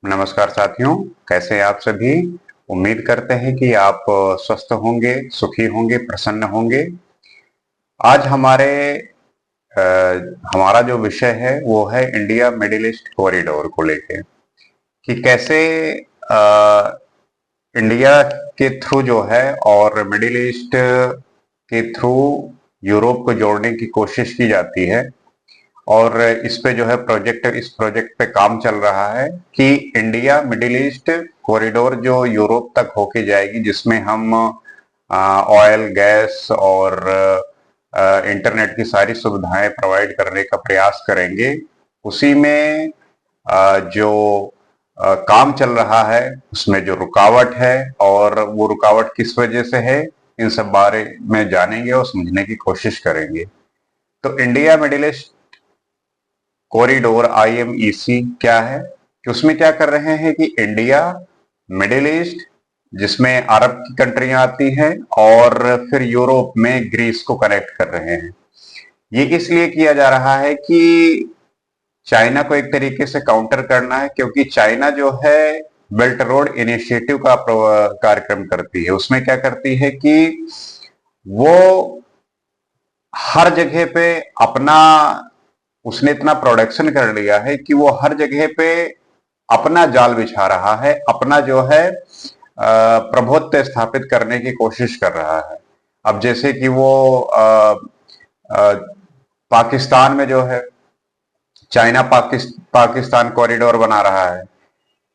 नमस्कार साथियों, कैसे हैं आप सभी। उम्मीद करते हैं कि आप स्वस्थ होंगे, सुखी होंगे, प्रसन्न होंगे। आज अ, हमारा जो विषय है वो है इंडिया मिडिल ईस्ट कॉरिडोर को लेके कि कैसे अ, इंडिया के थ्रू जो है और मिडिल ईस्ट के थ्रू यूरोप को जोड़ने की कोशिश की जाती है। और इस प्रोजेक्ट पे काम चल रहा है कि इंडिया मिडिल ईस्ट कॉरिडोर जो यूरोप तक होके जाएगी, जिसमें हम ऑयल, गैस और इंटरनेट की सारी सुविधाएं प्रोवाइड करने का प्रयास करेंगे। उसी में जो काम चल रहा है उसमें जो रुकावट है और वो रुकावट किस वजह से है, इन सब बारे में जानेंगे और समझने की कोशिश करेंगे। तो India middle east corridor IMEC क्या है कि उसमें क्या कर रहे हैं कि इंडिया, मिडिल ईस्ट जिसमें अरब की कंट्रियां आती हैं और फिर यूरोप में ग्रीस को कनेक्ट कर रहे हैं। ये इसलिए किया जा रहा है कि चाइना को एक तरीके से काउंटर करना है, क्योंकि चाइना जो है बेल्ट रोड इनिशिएटिव का कार्यक्रम करती है। उसमें क्या करती है कि वो हर जगह पे अपना उसने इतना प्रोडक्शन कर लिया है कि वो हर जगह पे अपना जाल बिछा रहा है, अपना जो है प्रभुत्व स्थापित करने की कोशिश कर रहा है। अब जैसे कि वो अ, पाकिस्तान में जो है चाइना पाकिस्तान कॉरिडोर बना रहा है,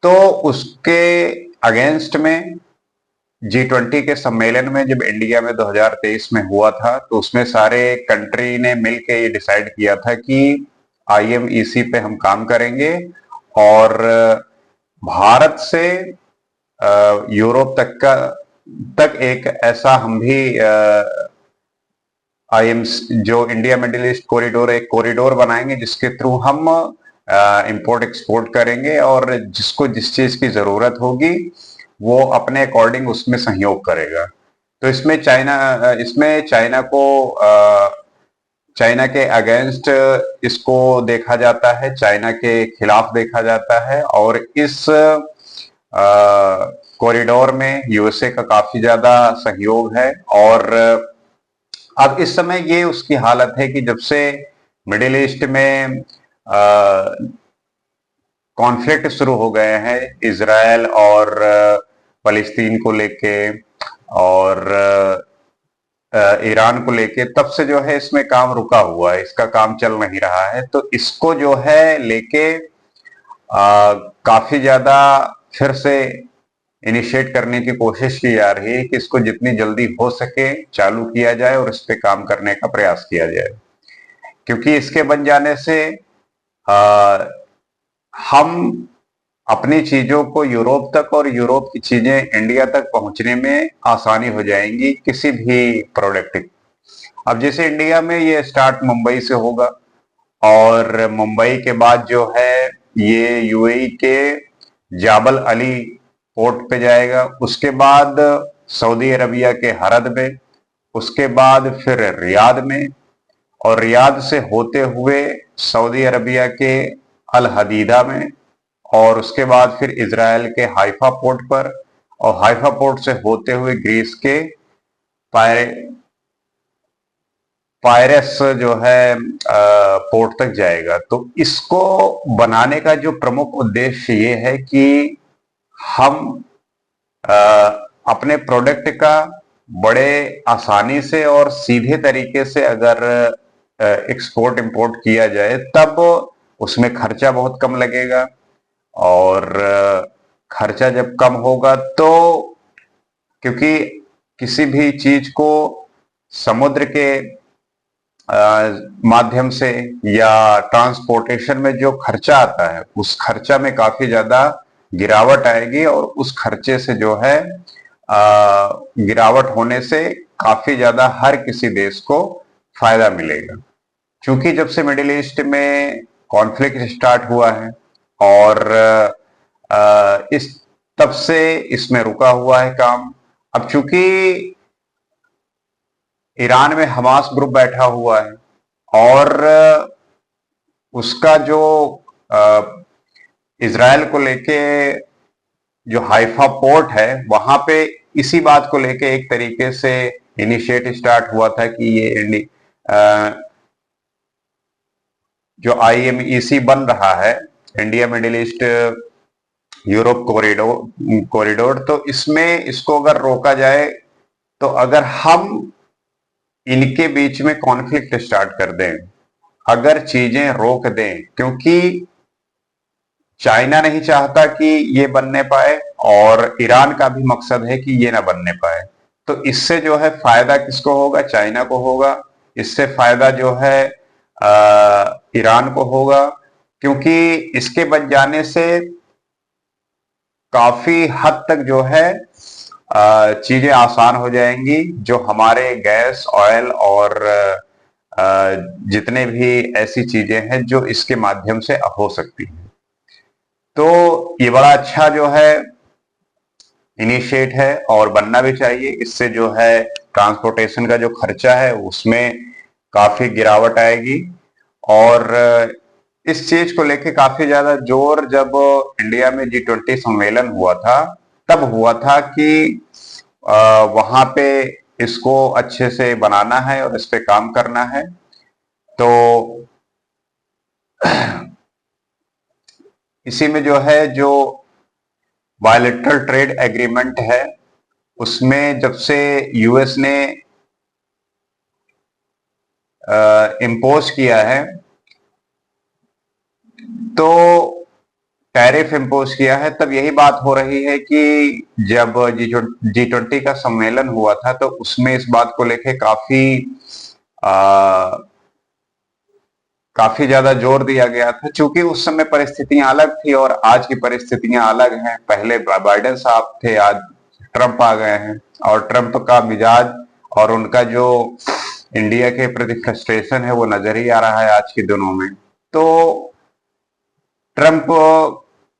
तो उसके अगेंस्ट में G20 के सम्मेलन में जब इंडिया में 2023 में हुआ था, तो उसमें सारे कंट्री ने मिलकर ये डिसाइड किया था कि IMEC पे हम काम करेंगे और भारत से यूरोप तक एक ऐसा हम भी IM जो इंडिया मिडिल ईस्ट कॉरिडोर, एक कॉरिडोर बनाएंगे जिसके थ्रू हम इंपोर्ट एक्सपोर्ट करेंगे और जिसको जिस चीज की जरूरत होगी वो अपने अकॉर्डिंग उसमें सहयोग करेगा। तो इसमें चाइना के अगेंस्ट इसको देखा जाता है, चाइना के खिलाफ देखा जाता है। और इस कॉरिडोर में USA का काफी ज्यादा सहयोग है। और अब इस समय ये उसकी हालत है कि जब से मिडिल ईस्ट में कॉन्फ्लिक्ट शुरू हो गए हैं इजराइल और फलस्तीन को लेके और ईरान को लेके, तब से जो है इसमें काम रुका हुआ है, इसका काम चल नहीं रहा है। तो इसको जो है लेके काफी ज्यादा फिर से इनिशिएट करने की कोशिश की जा रही है कि इसको जितनी जल्दी हो सके चालू किया जाए और इस पे काम करने का प्रयास किया जाए, क्योंकि इसके बन जाने से आ, हम अपनी चीजों को यूरोप तक और यूरोप की चीजें इंडिया तक पहुंचने में आसानी हो जाएंगी किसी भी प्रोडक्ट की। अब जैसे इंडिया में ये स्टार्ट मुंबई से होगा और मुंबई के बाद जो है ये UAE के जाबल अली पोर्ट पे जाएगा, उसके बाद सऊदी अरबिया के हरद में, उसके बाद फिर रियाद में, और रियाद से होते हुए सऊदी अरबिया के अल हदीदा में, और उसके बाद फिर इजराइल के हाइफा पोर्ट पर, और हाइफा पोर्ट से होते हुए ग्रीस के पायरे पायरेस जो है पोर्ट तक जाएगा। तो इसको बनाने का जो प्रमुख उद्देश्य ये है कि हम अ, अपने प्रोडक्ट का बड़े आसानी से और सीधे तरीके से अगर एक्सपोर्ट इंपोर्ट किया जाए, तब उसमें खर्चा बहुत कम लगेगा। और खर्चा जब कम होगा तो, क्योंकि किसी भी चीज को समुद्र के माध्यम से या ट्रांसपोर्टेशन में जो खर्चा आता है, उस खर्चा में काफी ज्यादा गिरावट आएगी। और उस खर्चे से जो है गिरावट होने से काफी ज्यादा हर किसी देश को फायदा मिलेगा। क्योंकि जब से मिडिल ईस्ट में कॉन्फ्लिक्ट स्टार्ट हुआ है और इस तब से इसमें रुका हुआ है काम। अब चूंकि ईरान में हमास ग्रुप बैठा हुआ है और उसका जो इजराइल को लेके जो हाइफा पोर्ट है वहां पे इसी बात को लेके एक तरीके से इनिशिएट स्टार्ट हुआ था कि ये जो आईएमईसी बन रहा है, India middle east Europe corridor, तो इसमें इसको अगर रोका जाए, तो अगर हम इनके बीच में कॉन्फ्लिक्ट स्टार्ट कर दें, अगर चीजें रोक दें, क्योंकि चाइना नहीं चाहता कि ये बनने पाए और ईरान का भी मकसद है कि ये ना बनने पाए, तो इससे जो है फायदा किसको होगा? चाइना को होगा। इससे फायदा जो है ईरान को होगा, क्योंकि इसके बन जाने से काफी हद तक जो है चीजें आसान हो जाएंगी। जो हमारे गैस, ऑयल और जितने भी ऐसी चीजें हैं जो इसके माध्यम से हो सकती हैं, तो ये बड़ा अच्छा जो है इनिशिएट है और बनना भी चाहिए। इससे जो है ट्रांसपोर्टेशन का जो खर्चा है उसमें काफी गिरावट आएगी। और इस चीज को लेके काफी ज्यादा जोर जब इंडिया में G20 सम्मेलन हुआ था, तब हुआ था कि वहां पे इसको अच्छे से बनाना है और इस पे काम करना है। तो इसी में जो है, जो बायलैटरल ट्रेड एग्रीमेंट है, उसमें जब से यूएस ने इम्पोज किया है, तो टैरिफ इम्पोज किया है, तब यही बात हो रही है कि जब G20 का सम्मेलन हुआ था, तो उसमें इस बात को लेके काफी ज्यादा जोर दिया गया था। चूंकि उस समय परिस्थितियां अलग थी और आज की परिस्थितियां अलग हैं। पहले बाइडेन साहब थे, आज ट्रंप आ गए हैं, और ट्रंप का मिजाज और उनका जो इंडिया के प्रति फ्रस्ट्रेशन है वो नजर ही आ रहा है आज के दिनों में। तो ट्रंप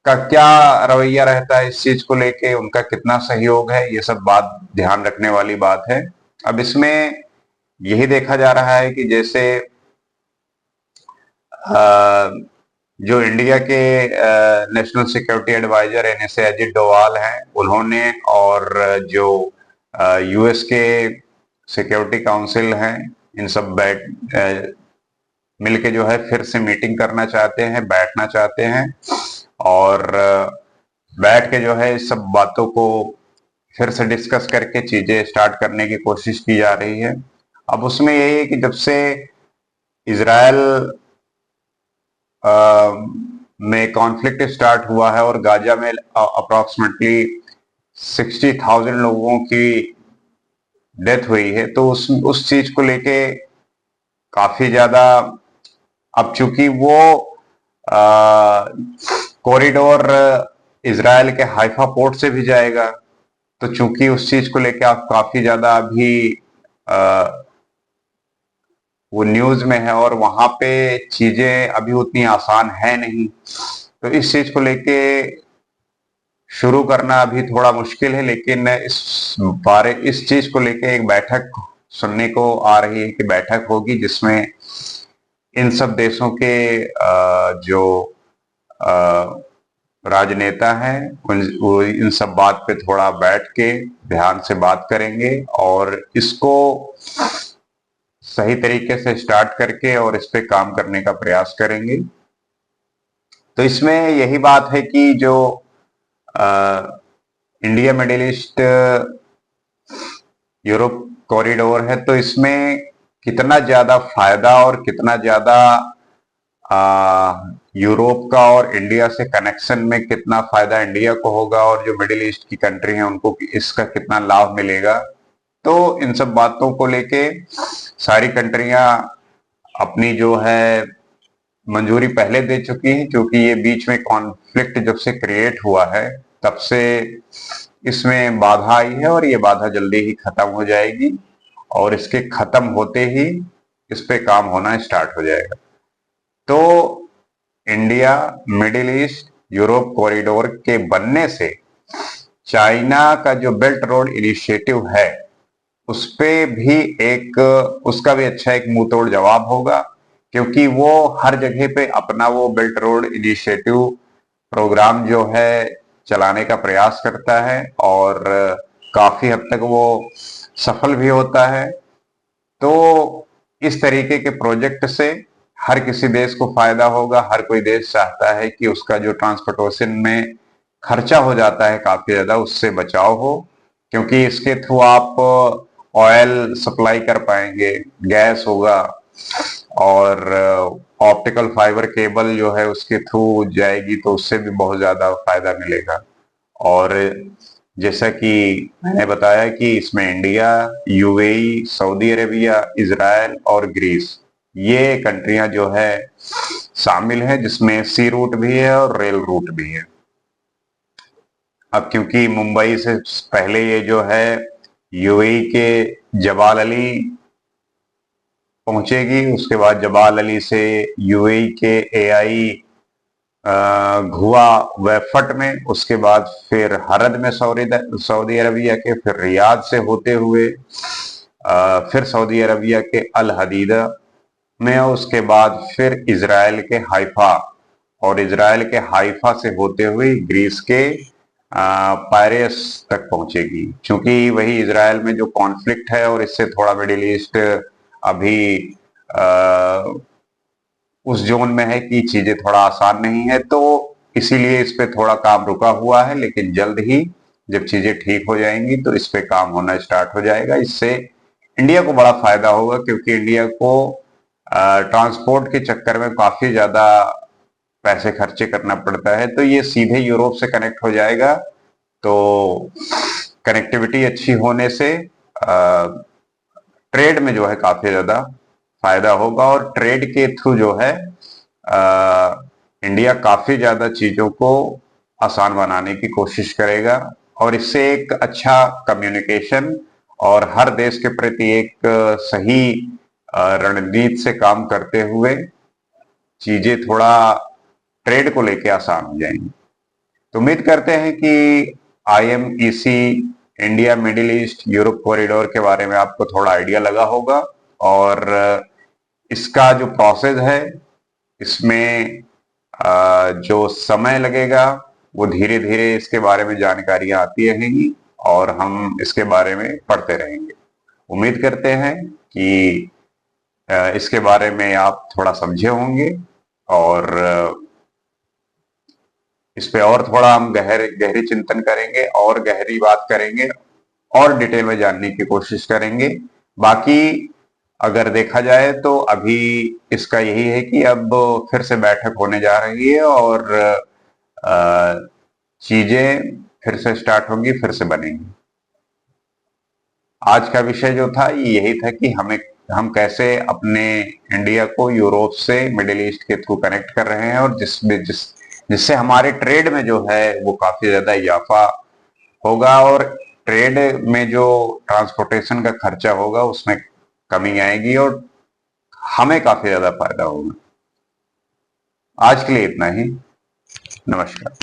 का क्या रवैया रहता है इस चीज को लेके, उनका कितना सहयोग है, ये सब बात ध्यान रखने वाली बात है। अब इसमें यही देखा जा रहा है कि जैसे जो इंडिया के national security adviser NSA Ajit Doval हैं, उन्होंने, और जो यूएस के सिक्योरिटी काउंसिल हैं, इन सब मिलके जो है फिर से मीटिंग करना चाहते हैं, बैठना चाहते हैं, और बैठ के जो है इस सब बातों को फिर से डिस्कस करके चीजें स्टार्ट करने की कोशिश की जा रही है। अब उसमें यही है कि जब से इजराइल में कॉन्फ्लिक्ट स्टार्ट हुआ है और गाजा में अप्रोक्सीमेटली 60,000 लोगों की डेथ हुई है, तो उस चीज को लेके काफी ज्यादा, अब चूंकि वो कॉरिडोर इजराइल के हाइफा पोर्ट से भी जाएगा, तो चूंकि उस चीज को लेके आप काफी ज्यादा अभी वो न्यूज में है और वहां पे चीजें अभी उतनी आसान है नहीं, तो इस चीज को लेके शुरू करना अभी थोड़ा मुश्किल है। लेकिन इस चीज को लेके एक बैठक सुनने को आ रही है कि बैठक होगी जिसमें इन सब देशों के जो राजनेता हैं वो इन सब बात पे थोड़ा बैठ के ध्यान से बात करेंगे और इसको सही तरीके से स्टार्ट करके और इस पे काम करने का प्रयास करेंगे। तो इसमें यही बात है कि जो India middle east Europe corridor है, तो इसमें कितना ज्यादा फायदा और कितना ज्यादा यूरोप का और इंडिया से कनेक्शन में कितना फायदा इंडिया को होगा और जो मिडिल ईस्ट की कंट्री है उनको इसका कितना लाभ मिलेगा, तो इन सब बातों को लेके सारी कंट्रियां अपनी जो है मंजूरी पहले दे चुकी हैं। क्योंकि ये बीच में कॉन्फ्लिक्ट जब से क्रिएट हुआ है तब से इसमें बाधा आई है और ये बाधा जल्दी ही खत्म हो जाएगी, और इसके खत्म होते ही इस पे काम होना स्टार्ट हो जाएगा। तो India middle east Europe corridor के बनने से चाइना का जो बेल्ट रोड इनिशिएटिव है उस पे भी उसका भी अच्छा एक मुंह तोड़ जवाब होगा, क्योंकि वो हर जगह पे अपना वो बेल्ट रोड इनिशिएटिव प्रोग्राम जो है चलाने का प्रयास करता है और काफी हद तक वो सफल भी होता है। तो इस तरीके के प्रोजेक्ट से हर किसी देश को फायदा होगा। हर कोई देश चाहता है कि उसका जो ट्रांसपोर्टेशन में खर्चा हो जाता है काफी ज्यादा, उससे बचाव हो, क्योंकि इसके थ्रू आप ऑयल सप्लाई कर पाएंगे, गैस होगा, और ऑप्टिकल फाइबर केबल जो है उसके थ्रू जाएगी, तो उससे भी बहुत ज्यादा फायदा मिलेगा। और जैसा कि मैंने बताया कि इसमें India, UAE, Saudi Arabia, Israel और ग्रीस, ये कंट्रियां जो है शामिल हैं, जिसमें सी रूट भी है और रेल रूट भी है। अब क्योंकि मुंबई से पहले ये जो है यूएई के जबाल अली पहुंचेगी, उसके बाद जबाल अली से यूएई के एआई घुआ वेफट में, उसके बाद फिर हरद में सऊदी अरबिया के, फिर रियाद से होते हुए फिर सऊदी अरबिया के अल हदीदा में, उसके बाद फिर इजराइल के हाइफा, और इजराइल के हाइफा से होते हुए ग्रीस के पायरेस तक पहुंचेगी। क्योंकि वही इजराइल में जो कॉन्फ्लिक्ट है और इससे थोड़ा मिडिल ईस्ट अभी उस जोन में है कि चीजें थोड़ा आसान नहीं है, तो इसीलिए इस पे थोड़ा काम रुका हुआ है। लेकिन जल्द ही जब चीजें ठीक हो जाएंगी तो इस पे काम होना स्टार्ट हो जाएगा। इससे इंडिया को बड़ा फायदा होगा, क्योंकि इंडिया को ट्रांसपोर्ट के चक्कर में काफी ज्यादा पैसे खर्चे करना पड़ता है, तो ये सीधे यूरोप से कनेक्ट हो जाएगा। तो कनेक्टिविटी अच्छी होने से ट्रेड में जो है काफी ज्यादा फायदा होगा, और ट्रेड के थ्रू जो है इंडिया काफी ज्यादा चीजों को आसान बनाने की कोशिश करेगा, और इससे एक अच्छा कम्युनिकेशन और हर देश के प्रति एक सही रणनीति से काम करते हुए चीजें थोड़ा ट्रेड को लेके आसान हो जाएंगी। तो उम्मीद करते हैं कि IMEC, India middle east Europe corridor के बारे में आपको थोड़ा आइडिया लगा होगा, और इसका जो प्रोसेस है इसमें जो समय लगेगा वो धीरे धीरे इसके बारे में जानकारियां आती रहेंगी और हम इसके बारे में पढ़ते रहेंगे। उम्मीद करते हैं कि इसके बारे में आप थोड़ा समझे होंगे, और इस पे और थोड़ा हम गहरी चिंतन करेंगे और गहरी बात करेंगे और डिटेल में जानने की कोशिश करेंगे। बाकी अगर देखा जाए तो अभी इसका यही है कि अब फिर से बैठक होने जा रही है और चीजें फिर से स्टार्ट होंगी, फिर से बनेंगी। आज का विषय जो था यही था कि हम कैसे अपने इंडिया को यूरोप से मिडिल ईस्ट के थ्रू कनेक्ट कर रहे हैं, और जिससे हमारे ट्रेड में जो है वो काफी ज्यादा इजाफा होगा, और ट्रेड में जो ट्रांसपोर्टेशन का खर्चा होगा उसमें कमी आएगी और हमें काफी ज्यादा फायदा होगा। आज के लिए इतना ही। नमस्कार।